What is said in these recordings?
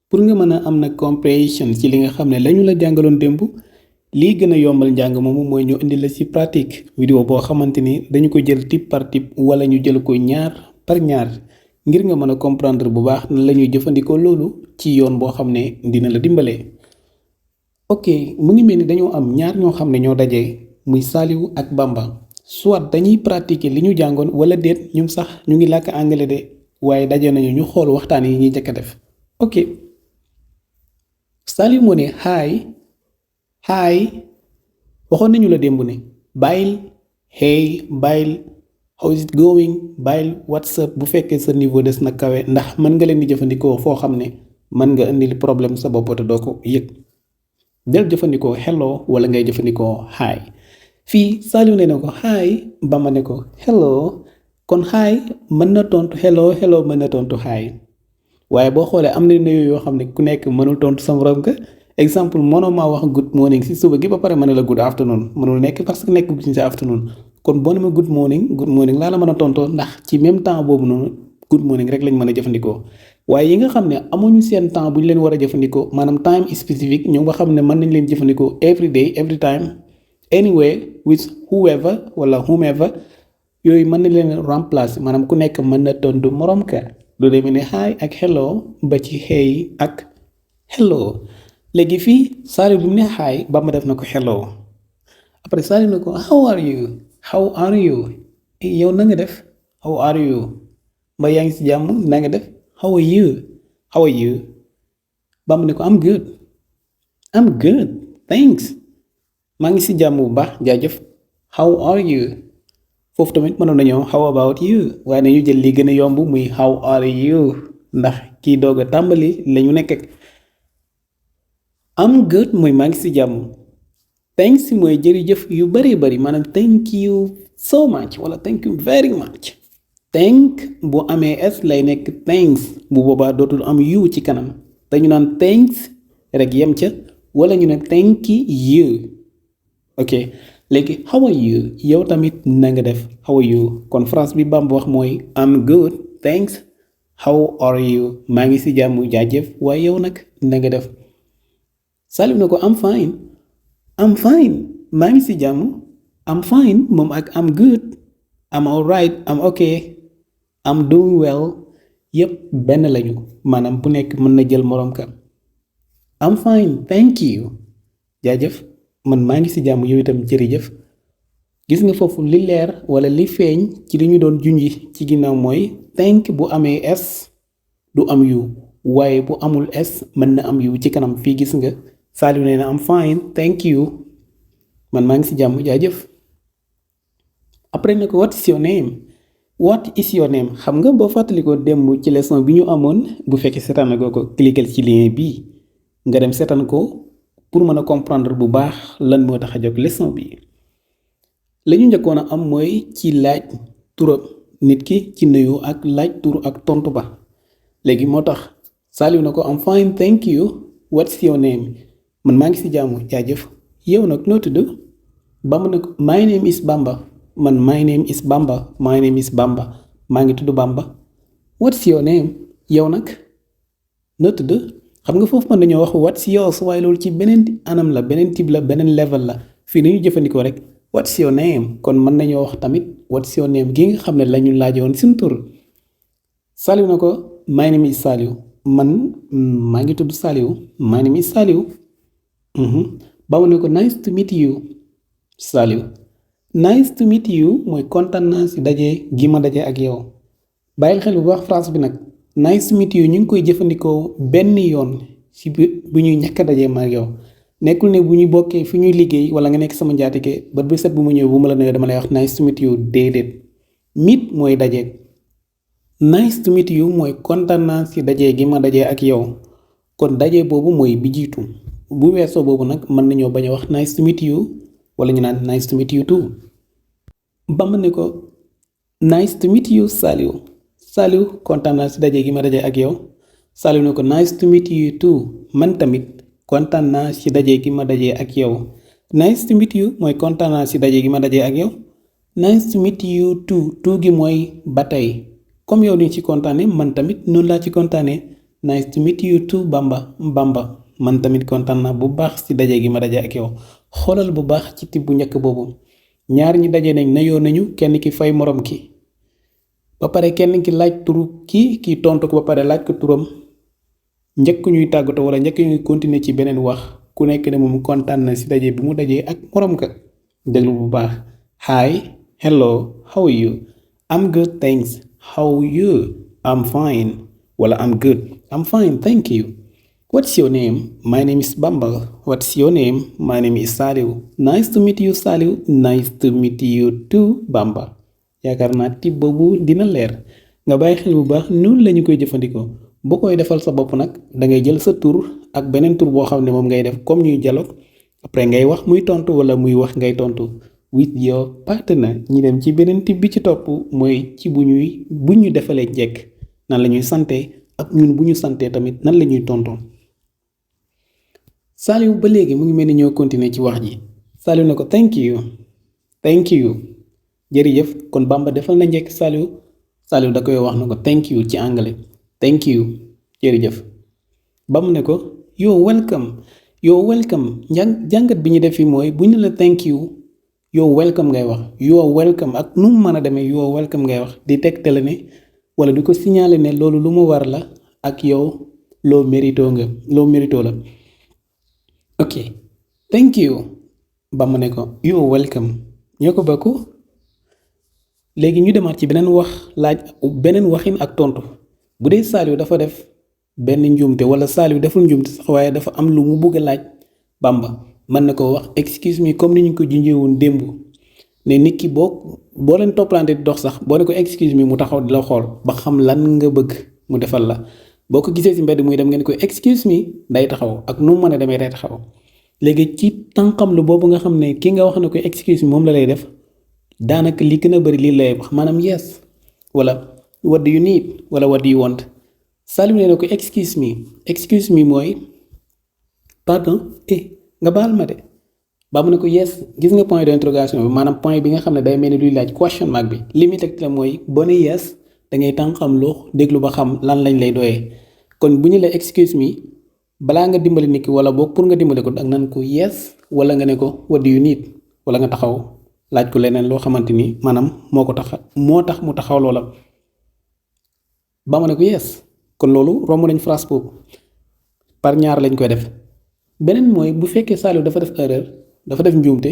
pour nga mën a am nag compréhension ci li nga xam ne lañu la jàngaloon démb lii gën a yombal njàng moomu mooy ñu indi la ci pratique vidéo boo xamante ni dañu ko jël type par type wala ñu jël ko ñaar par ñaar ngir nga mën a comprendre bu baax na la ñuy jëfandikoo loolu ci yoon boo xam ne dina la dimbalee. ok mu ngi mel ni dañoo am ñaar ñoo xam ne ñoo dajee muy Saliou ak Bamba soit dañuy pratiquer li ñu jàngoon wala déet ñum sax ñu ngi làkk anglais de waaye daje nañu ñu xool waxtaan yi ñuy njëkk a def. ok Saliou moo ne hi waxoon nañu la démb ne bàyyil hey bàyyil how is it going bàyyil what's up bu fekkee sa niveau des na kawe ndax mën nga leen di jëfandikoo foo xam ne mën nga indil problème sa bopp te doo ko yëg del jëfandikoo hello wala ngay jëfandikoo hi fii Saliou ne na ko hi Bamba ne ko hello kon hi mën na tontu hello mën na tontu hi waaye boo xoolee am na nuyu yoo xam ne ku nekk mënul tontu sa morom ka exemple mënoo maa wax good morning si suba gi ba pare ma ne la good afternoon mënul nekk parce que nekk ci sa afternoon kon boo ne ma good morning laa la mën a tontoo ndax ci même temps boobu noonu good morning rek lañ mën a jëfandikoo waaye yi nga xam ne amuñu seen temps bu ñu leen war a jëfandikoo maanaam time spécifique ñoom nga xam ne mën nañ leen jëfandikoo every day every time anywhere with whoever wala whomever yooyu mën nañ leen remplacer maanaam ku nekk mën na tontu morom ka lu demee ne hi ak hello ba ci hey ak hello léegi fii Saliou bi mu ne hi Bamba def na ko hello après Saliou na ko how are you yow na nga def how are you mbaa yaa ngi si jàmm na nga def how are you Bamba ne ko I'm good thanks maa ngi si jàmm bu baax jaajëf how are you foofu tamit mënoon nañoo how about you waaye nañu jël li gën a yomb muy how are you ndax kii doog a tàmbali lañu nekk ak I'm good mooy maa ngi si jàmm thanks mooy jërëjëf yu bari maanaam thank you so much wala thank you very much thank bu amee s lay nekk thanks bu boobaa dootul am you ci kanam dañu naan thanks rek yem ca wala ñu ne thank you ok léegi how are you yow tamit na nga def how are you kon phrase bi Bamba wax mooy I'm good thanks how are you maa ngi si jàmm jaajëf waaye yow nag na nga def Saliou na ko I'm fine maa ngi si jàmm I'm fine moom ak I'm good I'm alright I'm okay I'm doing well yépp benn lañu maanaam bu nekk mën na jël moroom ka I'm fine thank you jaajëf man maa ngi si jàmm yow itam jërëjëf gis nga foofu li leer wala li feeñ ci li ñu doon junji ci ginnaaw mooy thank bu amee s du am yu waaye bu amul s mën na am yu ci kanam fii gis nga Saliou nee na am fine thank you man maa ngi si jàmm jaajëf après na ko what is your name xam nga boo fàttalikoo démb ci leçon bi ñu amoon bu fekkee seetaan na ko cliquer ci lien bii nga dem seetaan ko pour mën a comprendre bu baax lan moo tax a jóg leçon bi la ñu njëkkoon a am mooy ci laaj turam nit ki ci nuyu ak laaj tur ak tontu ba léegi moo tax Saliou na ko am fine thank you what's your name man maa ngi si jàmm jaajëf yow nag noo tudd Bamba na ko my name is Bamba man my name is Bamba maa ngi tudd Bamba what's your name yow nag noo tudd xam nga foofu mën nañoo wax what's yours waaye loolu ci beneen anam la beneen type la beneen level la fii nañu jëfandikoo rek what's your name kon mën nañoo wax tamit what's your name gi nga xam ne lañu laajoon suñu tur Saliou na ko my name is Saliou man maa ngi tudd Saliou my name is Saliou Bamba ne ko nice to meet you Saliou nice to meet you mooy kontaan naa si daje gi ma daje ak yow bàyyil xel bu baax phrase bi nag nice to meet you ñu ngi koy jëfandikoo benn yoon si bu ñuy ñàkk a dajee ma ak yow nekkul ne bu ñu bokkee fi ñuy liggéey wala nga nekk sama njaatige ba bu set bu mu ñëw bu ma la nuyoo dama lay wax nice to meet you déedéet meet mooy daje nice to meet you mooy kontaan naa si daje gi ma dajee ak yow kon daje boobu mooy bi jiitu bu weesoo boobu nag mën nañoo bañ a wax nice to meet you wala ñu naan nice to meet you too Bamba ne ko nice to meet you Saliou kontaan naa si daje gi ma daje ak yow Saliou ne ko nice to meet you too man tamit kontaan naa si daje gi ma daje ak yow nice to meet you mooy kontaan naa si daje gi ma daje ak yow nice to meet you too gi mooy ba tey comme yow ni ci kontaane man tamit noonu laa ci kontaane nice to meet you too Bamba man tamit kontaan naa bu baax ci daje gi ma daje ak yow. Xoolal bu baax ci tibb bu njëkk boobu ñaar ñi daje nañ nuyoo nañu kenn ki fay morom ki ba pare kenn ki laaj turu kii tontu ko ba pare laaj ko turam njëkk ñuy tàggatoo wala njëkk ñuy continuer ci beneen wax ku nekk ne moom kontaan na ci daje bi mu dajee ak morom ka. déglu bu baax. Hi, hello, how are you? I'm good, thanks. How are you? I'm fine. Wala I'm good. I'm fine, thank you. What's your name? My name is Bamba. What's your name? My name is Saliou. Nice to meet you, Saliou. Nice to meet you too, Bamba. yaakaar naa tib boobu dina leer nga bàyyi xel bu baax noonu la ñu koy jëfandikoo boo koy defal sa bopp nag da ngay jël sa tur ak beneen tur boo xam ne moom ngay def comme ñuy dialogue après ngay wax muy tontu wala muy wax ngay tontu with your partner. ñi dem ci beneen tib bi ci topp mooy ci bu ñu defalee njekk nan la ñuy sante ak ñun bu ñu santee tamit nan la ñuy tontoo. Saliou ba léegi mu ngi mel ni ñoo continuer ci wax ji. Saliou ne ko thank you jërëjëf kon Bamba defal na njekk Saliou da koy wax na ko thank you ci anglais thank you jërëjëf. Bamba ne ko you're welcome jàngat bi ñu def fi mooy bu ñu la thank you you're welcome ngay wax you're welcome ak nu mu mën a demee you're welcome ngay wax di tegtale ne wala di ko signaler ne loolu lu mu war la ak yow loo mérito la. ok thank you Bamba ne ko you're welcome ñoo ko bokk. léegi ñu demaat ci beneen waxin ak tontu bu dee Saliou dafa def benn njuumte wala Saliou deful njuumte sax waaye dafa am lu mu bëgg a laaj Bamba mën na ko wax excuse me comme ni ñu ko junjee woon démb ne nit ki boo leen toppalante di dox sax boo ne ko excuse me mu taxaw di la xool ba xam lan nga bëgg mu defal la boo ko gisee ci mbedd muy dem ngeen ko excuse me day taxaw ak nu mu mën a demee day taxaw. léegi ci tànqam lu boobu nga xam ne ki nga wax ne ko excuse me moom la lay def. daanaka li gën a bari lii lay wax maanaam yes wala what do you need wala what do you want. Saliou nee na ko excuse me mooy pardon nga baal ma de Bamba ne ko yes gis nga point d'interrogation bi maanaam point bi nga xam ne day mel ni luy laaj question mark bi li muy teg la mooy boo ne yes da ngay tànqam lu déglu ba xam lan lañ lay doyee kon bu ñu la excuse me balaa nga dimbali nit ki wala boog pour nga dimbali ko ak nan ko yes wala nga ne ko what do you need wala nga taxaw. laaj ko leneen loo xamante ni maanaam moo tax mu taxaw loola. Bamba ne ko yes kon loolu romb nañ phrase boobu par ñaar lañ koy def beneen mooy bu fekkee Saliou dafa def erreur dafa def njuumte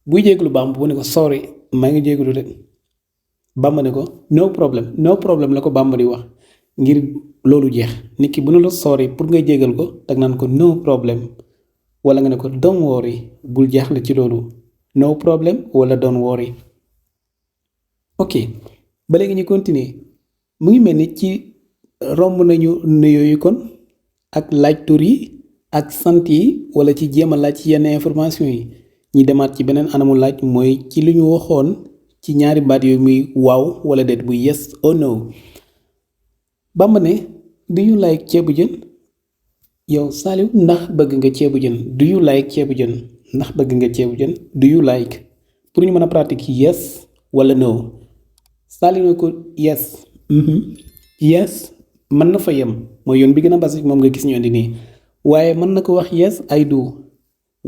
buy jégalu Bamba bu ne ko sorry maa ngi jégalu de Bamba ne ko no problem la ko Bamba di wax ngir loolu jeex nit ki bu ne la sorry pour nga jégal ko dag naan ko no problem wala nga ne ko don't worry bul jaaxle ci loolu. no problem wala don't worry. ok ba léegi ñu continuer mu ngi mel ni ci romb nañu nuyoo yi kon ak laaj tur yi ak sant yi wala ci jéem a laaj ci yenn information yi ñi demaat ci beneen anamu laaj mooy ci li ñu waxoon ci ñaari baat yooyu muy waaw wala déet bu yes or no. Bamba ne do you like ceebu jën yow Saliou ndax bëgg nga ceebu jën do you like ceebu jën ndax bëgg nga ceebu jën do you like pour ñu mën a pratique yes wala no. Saliou ne ko yes yes mën na fa yem mooy yoon bi gën a basique moom nga gis ñu indi nii waaye mën na ko wax yes I do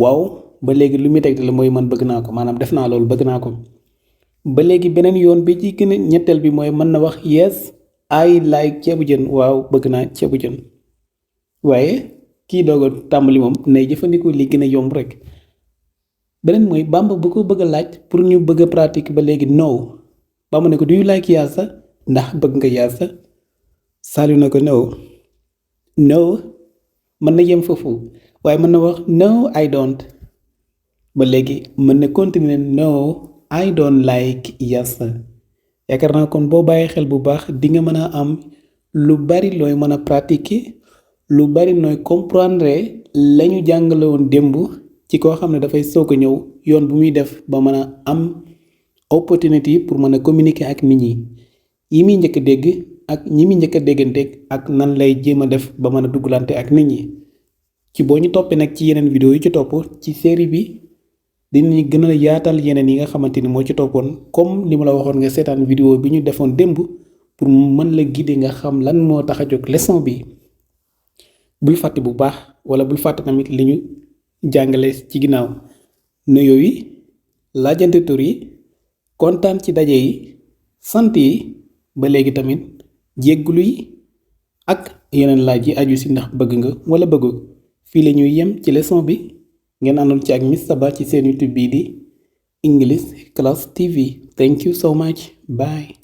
waaw ba léegi lu muy teg la mooy man bëgg naa ko maanaam def naa loolu bëgg naa ko. ba léegi beneen yoon bi ci gën a ñetteel bi mooy mën na wax yes I like ceebu jën waaw bëgg naa ceebu jën waaye kii doog a tàmbali moom nay jëfandikoo li gën a yomb rek. beneen mooy Bamba bu ko bëgg a laaj pour ñu bëgg a pratique ba léegi no Bamba ne ko do you like yaasa ndax bëgg nga yaasa. Saliou na ko no mën na yem foofu waaye mën na wax no I don't ba léegi mën na continuer no I don't like yaasa. yaakaar naa kon boo bàyyi xel bu baax di nga mën a am lu bari looy mën a pratiquer lu bari nooy comprendre lañu jàngale woon démb ci koo xam ne dafay soog a ñëw yoon bu muy def ba mën a am opportunité pour mën a communiquer ak nit ñi yi muy njëkk a dégg ak ñi muy njëkk a dégganteeg ak nan lay jéem a def ba mën a duggalante ak nit ñi. ci boo ñu toppee nag ci yeneen vidéo yi ci topp ci série bi dinañ gën a yaatal yeneen yi nga xamante ni moo ci toppoon comme li ma la waxoon nga seetaan vidéo bi ñu defoon démb pour mën la guider nga xam lan moo tax a jóg leçon bi bul fàtte bu baax wala bul fàtte tamit li ñu jàngale ci ginnaaw nuyoo yi laajante tur yi kontaan ci daje yi sant yi ba léegi tamit jéggulu yi ak yeneen laaj yi aju ci ndax bëgg nga wala bëggu fii la ñuy yem ci leçon bi ngeen àndoon ci ak Mr. Ba ci seen YouTube bii di English Class TV. Thank you so much. Bye.